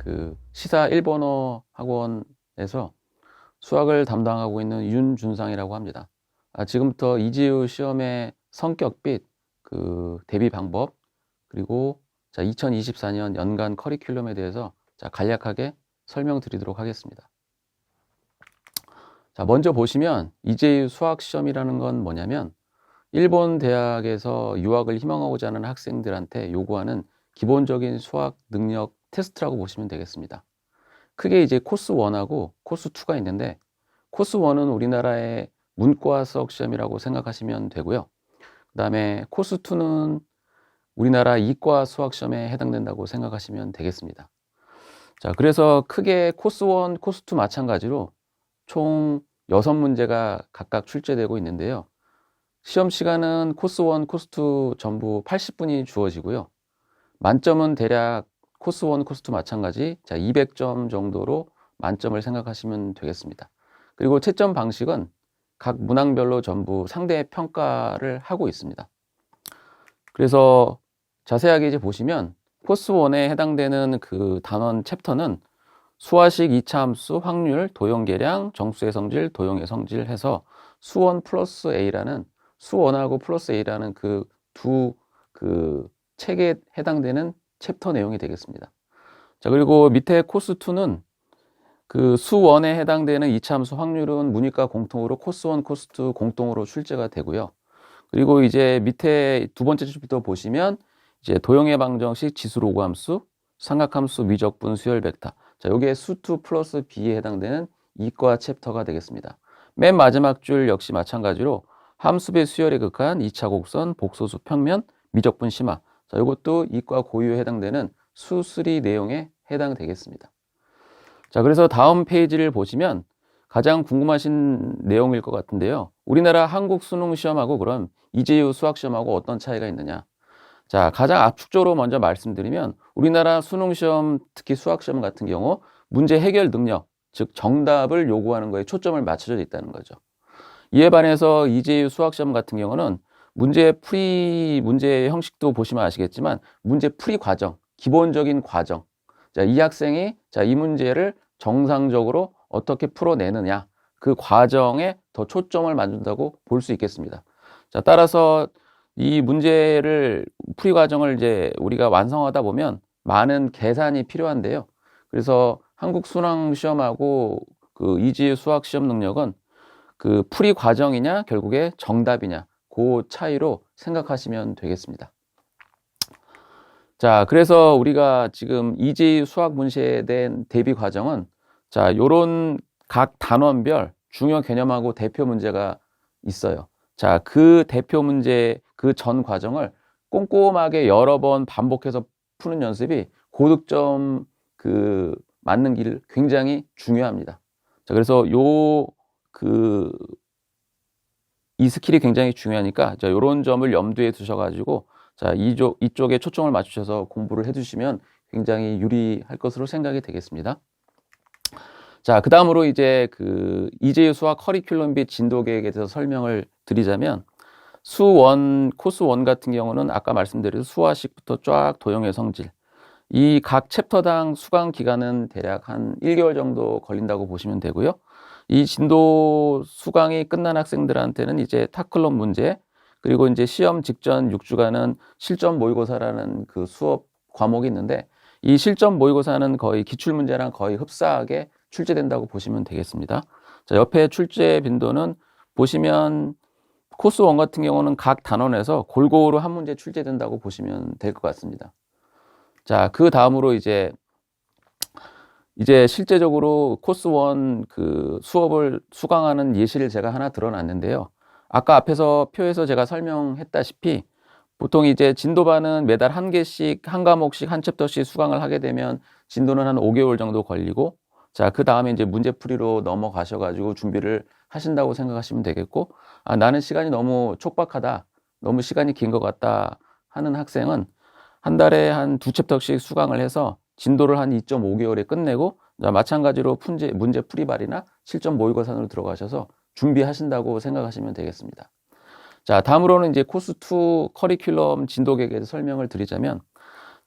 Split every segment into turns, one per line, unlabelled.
그 시사 1번어 학원에서 수학을 담당하고 있는 윤준상이라고 합니다. 지금부터 이지우 시험의 성격 및 그 대비 방법, 그리고 2024년 연간 커리큘럼에 대해서 간략하게 설명드리도록 하겠습니다. 먼저 보시면 이지우 수학 시험이라는 건 뭐냐면 일본 대학에서 유학을 희망하고자 하는 학생들한테 요구하는 기본적인 수학 능력 테스트라고 보시면 되겠습니다. 크게 이제 코스 1하고 코스 2가 있는데, 코스 1은 우리나라의 문과 수학 시험이라고 생각하시면 되고요. 그 다음에 코스 2는 우리나라 이과 수학 시험에 해당된다고 생각하시면 되겠습니다. 그래서 크게 코스 1, 코스 2 마찬가지로 총 6문제가 각각 출제되고 있는데요. 시험 시간은 코스 1, 코스 2 전부 80분이 주어지고요. 만점은 대략 코스 1, 코스 2 마찬가지 200점 정도로 만점을 생각하시면 되겠습니다. 그리고 채점 방식은 각 문항별로 전부 상대 평가를 하고 있습니다. 그래서 자세하게 이제 보시면 코스 1에 해당되는 그 단원 챕터는 수화식 2차 함수, 확률, 도형 계량, 정수의 성질, 도형의 성질 해서 수1 플러스 A라는 수1하고 플러스 A라는 그 두 책에 해당되는 챕터 내용이 되겠습니다. 그리고 밑에 코스 2는 그 수1에 해당되는 2차 함수 확률은 문이과 공통으로 코스 1, 코스 2 공통으로 출제가 되고요. 그리고 이제 밑에 두 번째 줄부터 보시면 이제 도형의 방정식, 지수로그 함수, 삼각함수, 미적분, 수열 벡터. 여기에 수2 플러스 B에 해당되는 이과 챕터가 되겠습니다. 맨 마지막 줄 역시 마찬가지로 함수배 수열의 극한, 2차 곡선, 복소수 평면, 미적분 심화. 이것도 이과 고유에 해당되는 수3 내용에 해당되겠습니다. 그래서 다음 페이지를 보시면 가장 궁금하신 내용일 것 같은데요. 우리나라 한국 수능 시험하고 그럼 이지우 수학 시험하고 어떤 차이가 있느냐. 가장 압축적으로 먼저 말씀드리면 우리나라 수능 시험, 특히 수학 시험 같은 경우 문제 해결 능력, 즉 정답을 요구하는 거에 초점을 맞춰져 있다는 거죠. 이에 반해서 이지우 수학 시험 같은 경우는 문제 형식도 보시면 아시겠지만 문제 풀이 과정, 기본적인 과정. 이 학생이 이 문제를 정상적으로 어떻게 풀어내느냐, 그 과정에 더 초점을 맞춘다고 볼 수 있겠습니다. 따라서 이 문제를 풀이 과정을 이제 우리가 완성하다 보면 많은 계산이 필요한데요. 그래서 한국 수능 시험하고 그 이지우 수학 시험 능력은 그 풀이 과정이냐 결국에 정답이냐, 그 차이로 생각하시면 되겠습니다. 그래서 우리가 지금 이지우 수학 문제에 대한 대비 과정은 요런 각 단원별 중요 개념하고 대표 문제가 있어요. 그 대표 문제, 그 전 과정을 꼼꼼하게 여러 번 반복해서 푸는 연습이 고득점 맞는 길 굉장히 중요합니다. 그래서 이 스킬이 굉장히 중요하니까 요런 점을 염두에 두셔가지고 이쪽에 초점을 맞추셔서 공부를 해주시면 굉장히 유리할 것으로 생각이 되겠습니다. 그 다음으로 이제 이지우 수학 커리큘럼 및 진도 계획에 대해서 설명을 드리자면 수1, 코스 1 같은 경우는 아까 말씀드린 수화식부터 쫙 도형의 성질. 이 각 챕터당 수강 기간은 대략 한 1개월 정도 걸린다고 보시면 되고요. 이 진도 수강이 끝난 학생들한테는 이제 타클럽 문제, 그리고 이제 시험 직전 6주간은 실전 모의고사라는 그 수업 과목이 있는데, 이 실전 모의고사는 거의 기출문제랑 거의 흡사하게 출제된다고 보시면 되겠습니다. 옆에 출제 빈도는 보시면 코스 1 같은 경우는 각 단원에서 골고루 한 문제 출제된다고 보시면 될 것 같습니다. 그 다음으로 이제 실제적으로 코스 1 그 수업을 수강하는 예시를 제가 하나 드러놨는데요. 아까 앞에서 표에서 제가 설명했다시피 보통 이제 진도반은 매달 한 개씩, 한 과목씩, 한 챕터씩 수강을 하게 되면 진도는 한 5개월 정도 걸리고, 그 다음에 이제 문제풀이로 넘어가셔가지고 준비를 하신다고 생각하시면 되겠고, 나는 시간이 너무 촉박하다, 너무 시간이 긴 것 같다 하는 학생은 한 달에 한 2챕터씩 수강을 해서 진도를 한 2.5개월에 끝내고, 마찬가지로 문제풀이발이나 실전 모의고사로 들어가셔서 준비하신다고 생각하시면 되겠습니다. 다음으로는 이제 코스 2 커리큘럼 진도 계획에 대해서 설명을 드리자면,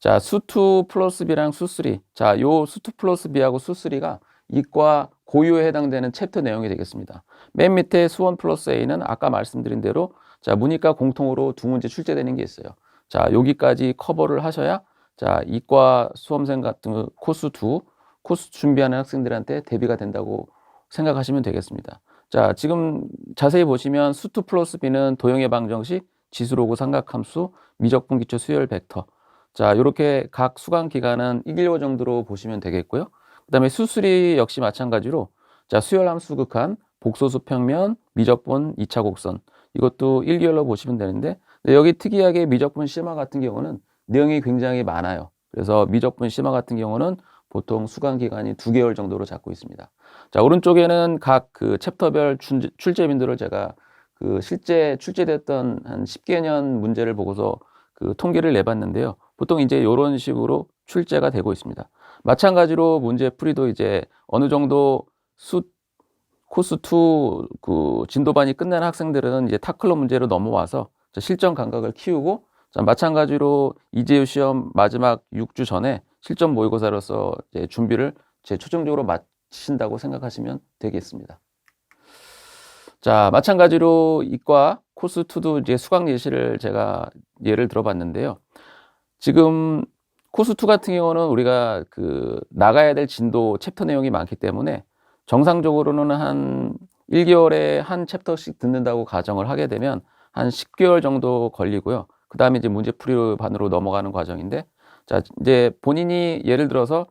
자, 수2 플러스 B랑 수3. 자, 요 수2 플러스 B하고 수3가 이과 고유에 해당되는 챕터 내용이 되겠습니다. 맨 밑에 수1 플러스 A는 아까 말씀드린 대로 자, 문이과 공통으로 두 문제 출제되는 게 있어요. 자, 여기까지 커버를 하셔야 자, 이과 수험생 같은 코스2, 코스 준비하는 학생들한테 대비가 된다고 생각하시면 되겠습니다. 자, 지금 자세히 보시면 수2 플러스 B는 도형의 방정식, 지수로그 삼각함수, 미적분 기초 수열 벡터. 자, 이렇게 각 수강 기간은 1개월 정도로 보시면 되겠고요. 그 다음에 수3 역시 마찬가지로 자, 수열함수 극한, 복소수 평면, 미적분 2차 곡선. 이것도 1개월로 보시면 되는데 여기 특이하게 미적분 심화 같은 경우는 내용이 굉장히 많아요. 그래서 미적분 심화 같은 경우는 보통 수강 기간이 2개월 정도로 잡고 있습니다. 자, 오른쪽에는 각 그 챕터별 출제민들을 제가 그 실제 출제됐던 한 10개년 문제를 보고서 그 통계를 내봤는데요. 보통 이제 이런 식으로 출제가 되고 있습니다. 마찬가지로 문제 풀이도 이제 어느 정도 코스2 그 진도반이 끝난 학생들은 이제 타클럽 문제로 넘어와서 실전 감각을 키우고 자, 마찬가지로 이재유 시험 마지막 6주 전에 실전 모의고사로서 이제 준비를 최종적으로 마친다고 생각하시면 되겠습니다. 자, 마찬가지로 이과 코스2도 이제 수강 예시를 제가 예를 들어봤는데요. 지금 코스2 같은 경우는 우리가 그 나가야 될 진도 챕터 내용이 많기 때문에 정상적으로는 한 1개월에 한 챕터씩 듣는다고 가정을 하게 되면 한 10개월 정도 걸리고요. 그 다음에 이제 문제풀이 반으로 넘어가는 과정인데, 자, 이제 본인이 예를 들어서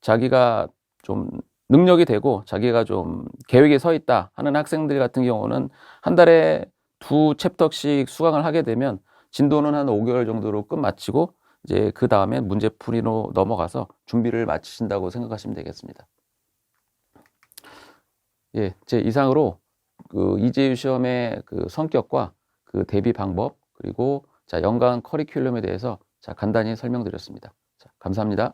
자기가 좀 능력이 되고 자기가 좀 계획에 서 있다 하는 학생들 같은 경우는 한 달에 2챕터씩 수강을 하게 되면 진도는 한 5개월 정도로 끝마치고 이제 그 다음에 문제풀이로 넘어가서 준비를 마치신다고 생각하시면 되겠습니다. 예, 제 이상으로 그 이재유 시험의 그 성격과 그 대비 방법 그리고 자, 연간 커리큘럼에 대해서 자, 간단히 설명드렸습니다. 자, 감사합니다.